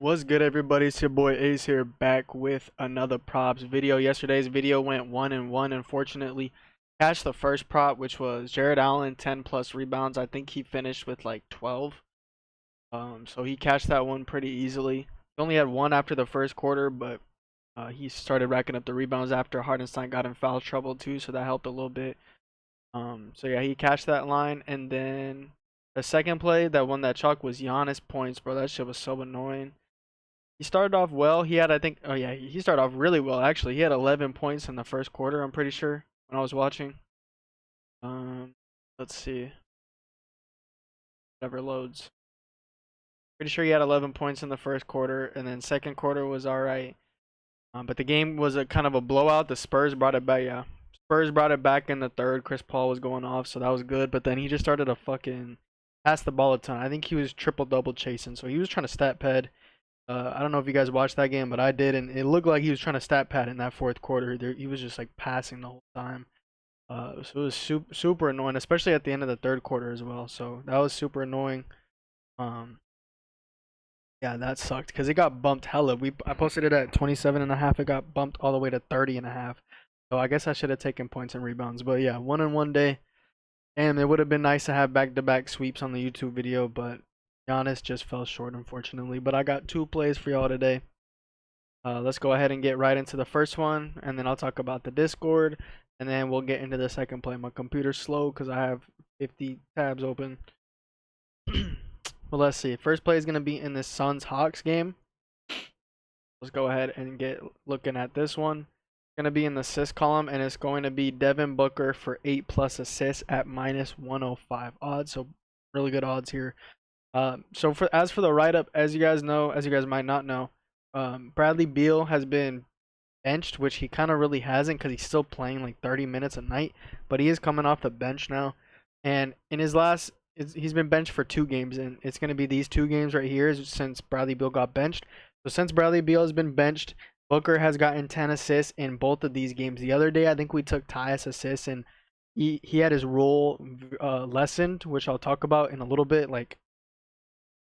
What's good, everybody? It's your boy Ace here, back with another props video. Yesterday's video went 1-1. Unfortunately, cashed the first prop, which was Jared Allen 10 plus rebounds. I think he finished with like 12. So he cashed that one pretty easily. He only had one after the first quarter, but he started racking up the rebounds after Hardenstein got in foul trouble too, so that helped a little bit. So yeah, he cashed that line, and then the second play, that one that chalk, was Giannis points, bro. That shit was so annoying. He started off well. He had, I think, oh yeah, he started off really well actually. He had 11 points in the first quarter, I'm pretty sure, when I was watching. Um, let's see, whatever loads. Pretty sure he had 11 points in the first quarter, and then second quarter was all right. But the game was a kind of a blowout. The Spurs brought it back. Yeah, Spurs brought it back in the third. Chris Paul was going off, so that was good. But then he just started to fucking pass the ball a ton. I think he was triple double chasing, so he was trying to stat pad. I don't know if you guys watched that game, but I did, and it looked like he was trying to stat pad in that fourth quarter. He was just like passing the whole time. So it was super annoying, especially at the end of the third quarter as well. So that was super annoying. Um, yeah, that sucked because it got bumped hella. I posted it at 27.5. It got bumped all the way to 30.5. So I guess I should have taken points and rebounds. But yeah, 1-1 day. And it would have been nice to have back-to-back sweeps on the YouTube video, but Giannis just fell short, unfortunately. But I got two plays for y'all today. Let's go ahead and get right into the first one, and then I'll talk about the Discord, and then we'll get into the second play. My computer's slow because I have 50 tabs open. Well, let's see. First play is going to be in the Suns-Hawks game. Let's go ahead and get looking at this one. It's going to be in the assist column, and it's going to be Devin Booker for 8+ assists at -105 odds. So really good odds here. So as for the write-up, as you guys know, as you guys might not know, Bradley Beal has been benched, which he kind of really hasn't because he's still playing like 30 minutes a night, but he is coming off the bench now. And in his last, he's been benched for 2 games, and it's going to be these 2 games right here since Bradley Beal got benched. So since Bradley Beal has been benched, Booker has gotten 10 assists in both of these games. The other day, I think we took Tyus assists, and he had his role lessened, which I'll talk about in a little bit. Like,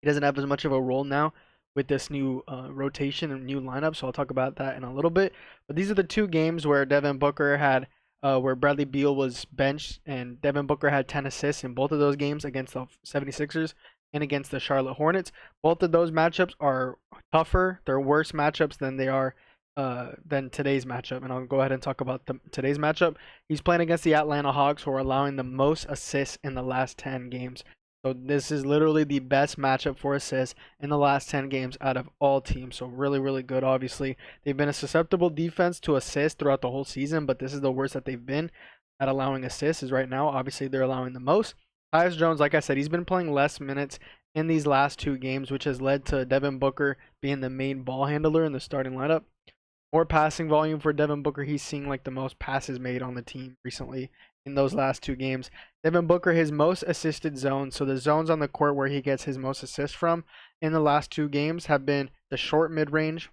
he doesn't have as much of a role now with this new rotation and new lineup, so I'll talk about that in a little bit. But these are the 2 games where Devin Booker had, where Bradley Beal was benched, and Devin Booker had 10 assists in both of those games against the 76ers and against the Charlotte Hornets. Both of those matchups are tougher. They're worse matchups than they are than today's matchup, and I'll go ahead and talk about today's matchup. He's playing against the Atlanta Hawks, who are allowing the most assists in the last 10 games. So this is literally the best matchup for assists in the last 10 games out of all teams. So really, really good. Obviously, they've been a susceptible defense to assists throughout the whole season, but this is the worst that they've been at allowing assists is right now. Obviously, they're allowing the most. Tyus Jones, like I said, he's been playing less minutes in these last 2 games, which has led to Devin Booker being the main ball handler in the starting lineup. More passing volume for Devin Booker. He's seeing like the most passes made on the team recently in those last 2 games. Devin Booker, his most assisted zones, so the zones on the court where he gets his most assists from in the last 2 games have been the short mid-range,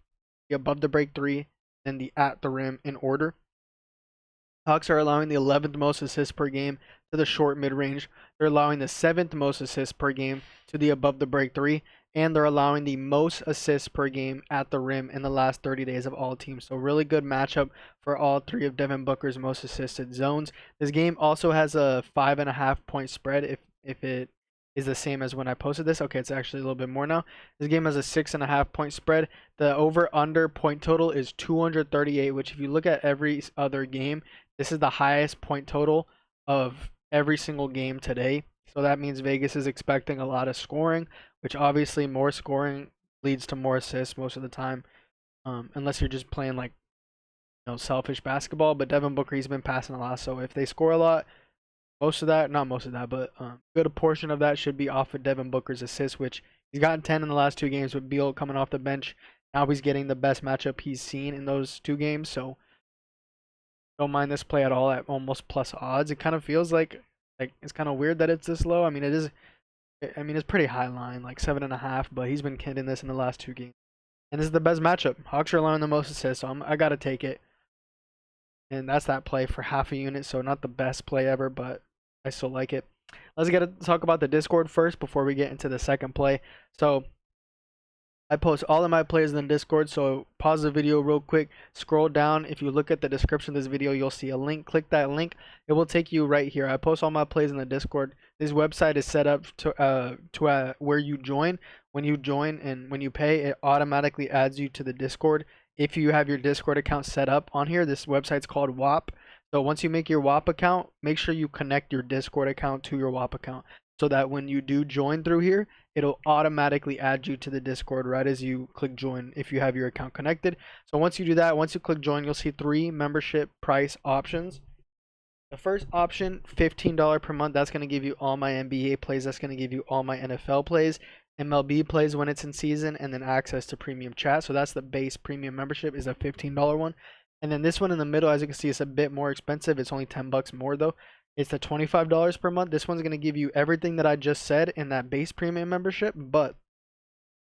the above the break 3, and the at the rim in order. Hawks are allowing the 11th most assists per game to the short mid-range. They're allowing the 7th most assists per game to the above the break 3, and they're allowing the most assists per game at the rim in the last 30 days of all teams. So really good matchup for all 3 of Devin Booker's most assisted zones. This game also has a 5.5 point spread if it is the same as when I posted this. Okay, it's actually a little bit more now. This game has a 6.5 point spread. The over under point total is 238, which if you look at every other game, this is the highest point total of every single game today. So that means Vegas is expecting a lot of scoring, which obviously more scoring leads to more assists most of the time, unless you're just playing like selfish basketball. But Devin Booker, he's been passing a lot, so if they score a lot, most of that, not most of that, but good portion of that should be off of Devin Booker's assists, which he's gotten 10 in the last 2 games with Beal coming off the bench. Now he's getting the best matchup he's seen in those 2 games, so don't mind this play at all at almost plus odds. It kind of feels like it's kind of weird that it's this low. I mean, it is. I mean, it's pretty high line, like 7.5, but he's been hitting this in the last 2 games. And this is the best matchup. Hawks are allowing the most assists, so I got to take it. And that's that play for half a unit, so not the best play ever, but I still like it. Let's talk about the Discord first before we get into the second play. So I post all of my plays in the Discord, so pause the video real quick, scroll down. If you look at the description of this video, you'll see a link. Click that link. It will take you right here. I post all my plays in the Discord. This website is set up to where you join. When you join and when you pay, it automatically adds you to the Discord. If you have your Discord account set up on here, this website's called WAP. So once you make your WAP account, make sure you connect your Discord account to your WAP account so that when you do join through here, it'll automatically add you to the Discord right as you click join if you have your account connected. So once you do that, once you click join, you'll see 3 membership price options. The first option, $15 per month, that's going to give you all my NBA plays, that's going to give you all my NFL plays, MLB plays when it's in season, and then access to premium chat. So that's the base premium membership, is a $15 one. And then this one in the middle, as you can see, it's a bit more expensive. It's only 10 bucks more though. It's the $25 per month. This one's going to give you everything that I just said in that base premium membership, but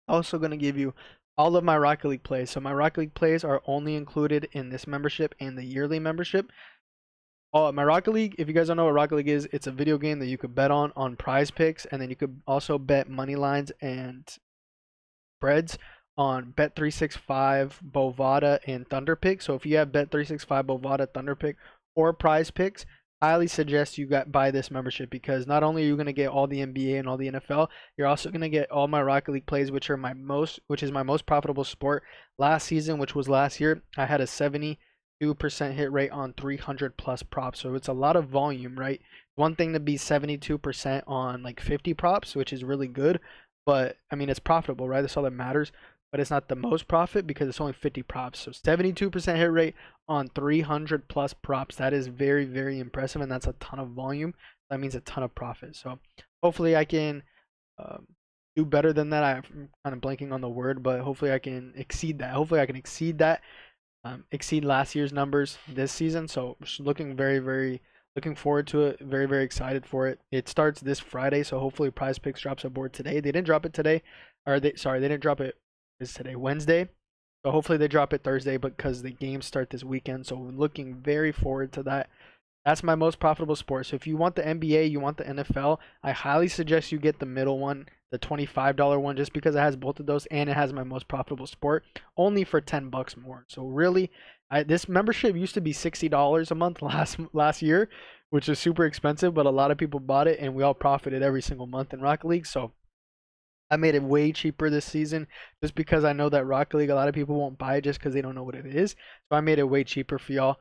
also going to give you all of my Rocket League plays. So my Rocket League plays are only included in this membership and the yearly membership. Oh, my Rocket League, if you guys don't know what Rocket League is, it's a video game that you could bet on Prize Picks, and then you could also bet money lines and spreads on Bet365, Bovada, and Thunder Pick. So if you have Bet365, Bovada, Thunder Pick, or Prize Picks, highly suggest you buy this membership, because not only are you going to get all the NBA and all the NFL, you're also going to get all my Rocket League plays, which is my most profitable sport. Last season, which was last year, I had a 72% hit rate on 300 plus props. So it's a lot of volume, right? One thing to be 72% on like 50 props, which is really good, but I mean, it's profitable, right? That's all that matters. But it's not the most profit because it's only 50 props. So 72% hit rate on 300 plus props. That is very, very impressive, and that's a ton of volume. That means a ton of profit. So hopefully I can do better than that. I'm kind of blanking on the word, but hopefully I can exceed that. Hopefully I can exceed that, exceed last year's numbers this season. So looking very, very looking forward to it. Very, very excited for it. It starts this Friday, so hopefully Prize Picks drops a board today. They didn't drop it today, or they didn't drop it. Is today Wednesday, so hopefully they drop it Thursday because the games start this weekend. So we're looking very forward to that. That's my most profitable sport. So if you want the NBA, you want the NFL, I highly suggest you get the middle one, the $25 one, just because it has both of those and it has my most profitable sport, only for 10 bucks more. So really, this membership used to be $60 a month last year, which is super expensive, but a lot of people bought it and we all profited every single month in Rocket League. So I made it way cheaper this season just because I know that Rocket League, a lot of people won't buy it just because they don't know what it is. So I made it way cheaper for y'all.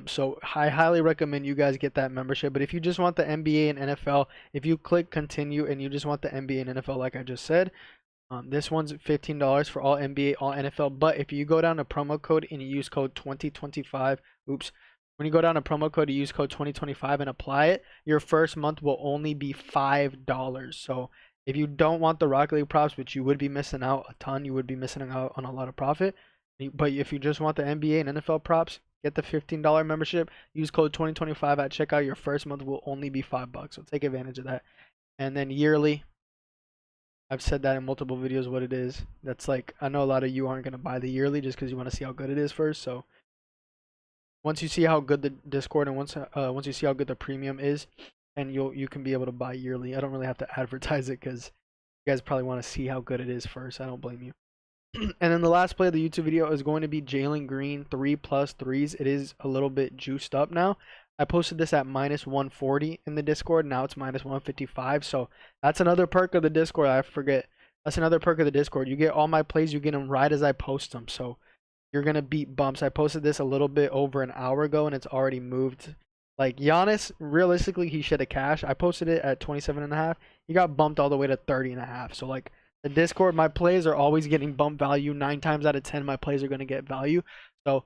So I highly recommend you guys get that membership. But if you just want the NBA and NFL, if you click continue and you just want the NBA and NFL like I just said, this one's $15 for all NBA, all NFL. But if you go down to promo code and you use code 2025, when you go down to promo code, you use code 2025 and apply it, your first month will only be $5. So if you don't want the Rocket League props, which you would be missing out a ton, you would be missing out on a lot of profit. But if you just want the NBA and NFL props, get the $15 membership. Use code 2025 at checkout. Your first month will only be $5. So take advantage of that. And then yearly, I've said that in multiple videos what it is. That's like, I know a lot of you aren't going to buy the yearly just because you want to see how good it is first. So once you see how good the Discord and once you see how good the premium is, and you can be able to buy yearly. I don't really have to advertise it because you guys probably want to see how good it is first. I don't blame you. And then the last play of the YouTube video is going to be Jalen Green 3+3s. It is a little bit juiced up now. I posted this at -140 in the Discord. Now it's -155. So that's another perk of the Discord. I forget. That's another perk of the Discord. You get all my plays. You get them right as I post them. So you're going to beat bumps. I posted this a little bit over an hour ago and it's already moved. Like Giannis, realistically, he should have cashed. I posted it at 27.5. He got bumped all the way to 30.5. So like the Discord, my plays are always getting bump value. 9 times out of 10, my plays are going to get value. So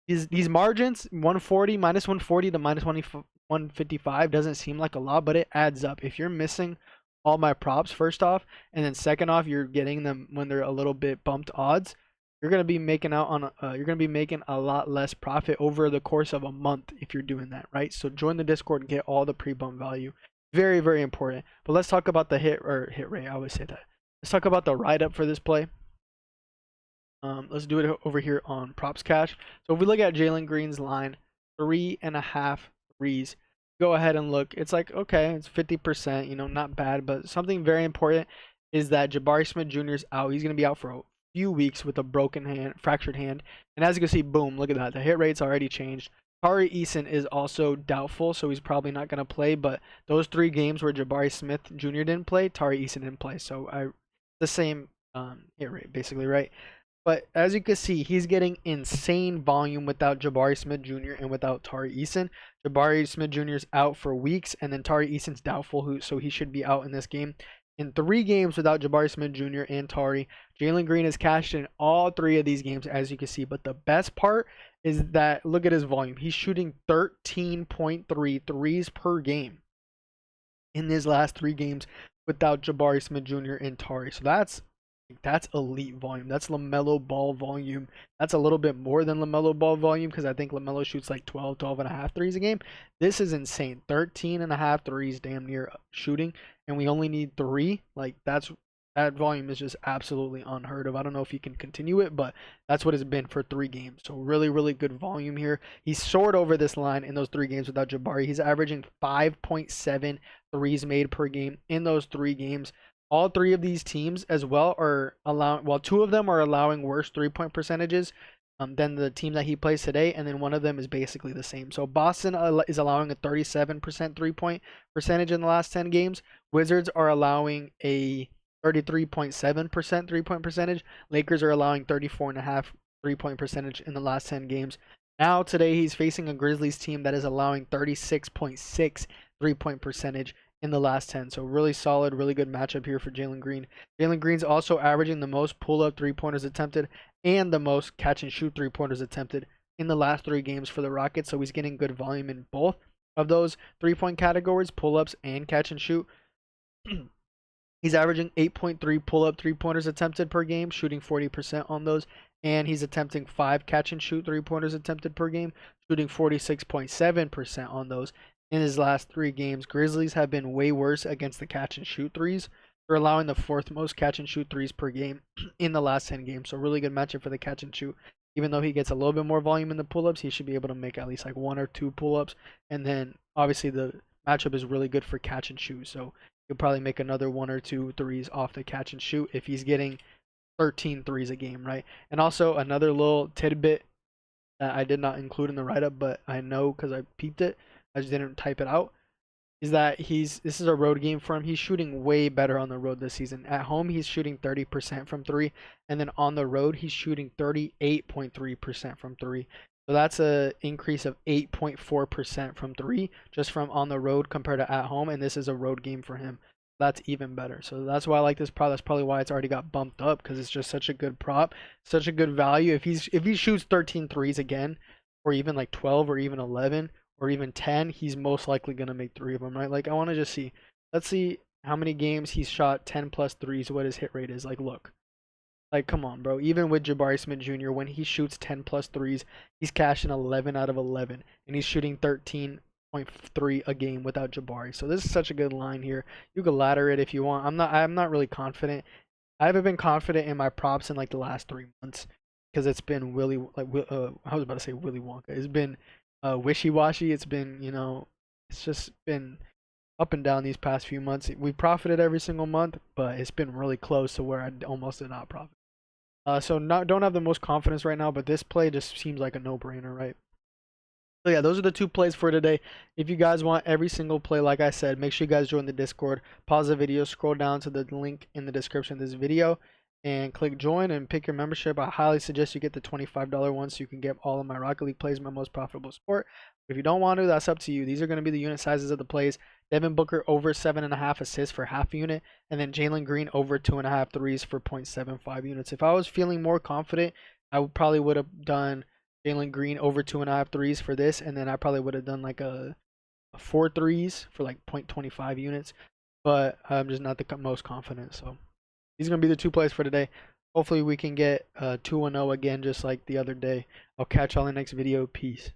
these margins, 140, -140 to -155 doesn't seem like a lot, but it adds up. If you're missing all my props, first off, and then second off, you're getting them when they're a little bit bumped odds, you're gonna be making out on you're gonna be making a lot less profit over the course of a month if you're doing that, right? So join the Discord and get all the pre-bump value. Very, very important. But let's talk about the hit rate. I always say that. Let's talk about the write-up for this play. Let's do it over here on Props Cash. So if we look at Jalen Green's line, 3.5 threes. Go ahead and look. It's like, okay, it's 50%, you know, not bad, but something very important is that Jabari Smith Jr. is out. He's going to be out for a few weeks with a broken hand, fractured hand. And as you can see, boom, look at that. The hit rate's already changed. Tari Eason is also doubtful, so he's probably not going to play. But those 3 games where Jabari Smith Jr. didn't play, Tari Eason didn't play. So the same hit rate, basically, right? But as you can see, he's getting insane volume without Jabari Smith Jr. and without Tari Eason. Jabari Smith Jr. is out for weeks, and then Tari Eason's doubtful, so he should be out in this game. In 3 games without Jabari Smith Jr. and Tari, Jalen Green has cashed in all 3 of these games, as you can see. But the best part is that, look at his volume. He's shooting 13.3 threes per game in his last 3 games without Jabari Smith Jr. and Tari. So that's elite volume. That's LaMelo Ball volume. That's a little bit more than LaMelo Ball volume because I think LaMelo shoots like 12 and a half threes a game. This is insane. 13 and a half threes damn near shooting, and we only need 3. Like that volume is just absolutely unheard of. I don't know if he can continue it, but that's what it's been for 3 games. So really, really good volume here. He soared over this line in those 3 games without Jabari. He's averaging 5.7 threes made per game in those 3 games. All 3 of these teams as well are allowing, well, 2 of them are allowing worse 3-point percentages than the team that he plays today, and then one of them is basically the same. So Boston is allowing a 37% 3-point percentage in the last 10 games. Wizards are allowing a 33.7% 3-point percentage. Lakers are allowing 34.5 3-point percentage in the last 10 games. Now today he's facing a Grizzlies team that is allowing 36.6 3-point percentage in the last 10. So really solid, really good matchup here for Jalen Green. Jalen Green's also averaging the most pull-up 3-pointers attempted and the most catch-and-shoot 3-pointers attempted in the last 3 games for the Rockets. So he's getting good volume in both of those 3-point categories, pull-ups and catch-and-shoot. He's averaging 8.3 pull-up 3-pointers attempted per game, shooting 40% on those. And he's attempting 5 catch-and-shoot 3-pointers attempted per game, shooting 46.7% on those. In his last 3 games, Grizzlies have been way worse against the catch-and-shoot threes. They're allowing the 4th most catch-and-shoot threes per game in the last 10 games. So really good matchup for the catch-and-shoot. Even though he gets a little bit more volume in the pull-ups, he should be able to make at least like 1 or 2 pull-ups. And then obviously the matchup is really good for catch-and-shoot. So he'll probably make another 1 or 2 threes off the catch-and-shoot if he's getting 13 threes a game, right? And also another little tidbit that I did not include in the write-up, but I know because I peeped it, I just didn't type it out, is that this is a road game for him. He's shooting way better on the road this season. At home, he's shooting 30% from 3, and then on the road, he's shooting 38.3% from 3. So that's an increase of 8.4% from 3 just from on the road compared to at home, and this is a road game for him. That's even better. So that's why I like this prop. That's probably why it's already got bumped up, because it's just such a good prop, such a good value. If he shoots 13 threes again, or even like 12 or even 11 or even 10, he's most likely going to make 3 of them, right? Like I want to just see. Let's see how many games he's shot 10 plus threes, what his hit rate is. Like look. Like come on, bro. Even with Jabari Smith Jr., when he shoots 10 plus threes, he's cashing 11 out of 11 and he's shooting 13.3 a game without Jabari. So this is such a good line here. You can ladder it if you want. I'm not really confident. I haven't been confident in my props in like the last 3 months because it's been I was about to say Willy Wonka. It's been wishy-washy. It's been, it's just been up and down these past few months. We profited every single month, but it's been really close to where I almost did not profit. So don't have the most confidence right now, but this play just seems like a no-brainer, right? So yeah, those are the 2 plays for today. If you guys want every single play, like I said, make sure you guys join the Discord. Pause the video, scroll down to the link in the description of this video, and click join and pick your membership. I highly suggest you get the $25 one so you can get all of my Rocket League plays, my most profitable sport. But if you don't want to, that's up to you. These are going to be the unit sizes of the plays. Devin Booker over 7.5 assists for half unit, and then Jalen Green over 2.5 threes for 0.75 units. If I was feeling more confident, I probably would have done Jalen Green over 2.5 threes for this, and then I probably would have done like a 4 threes for like 0.25 units. But I'm just not the most confident, so these are going to be the 2 plays for today. Hopefully we can get 2-0 again just like the other day. I'll catch y'all in the next video. Peace.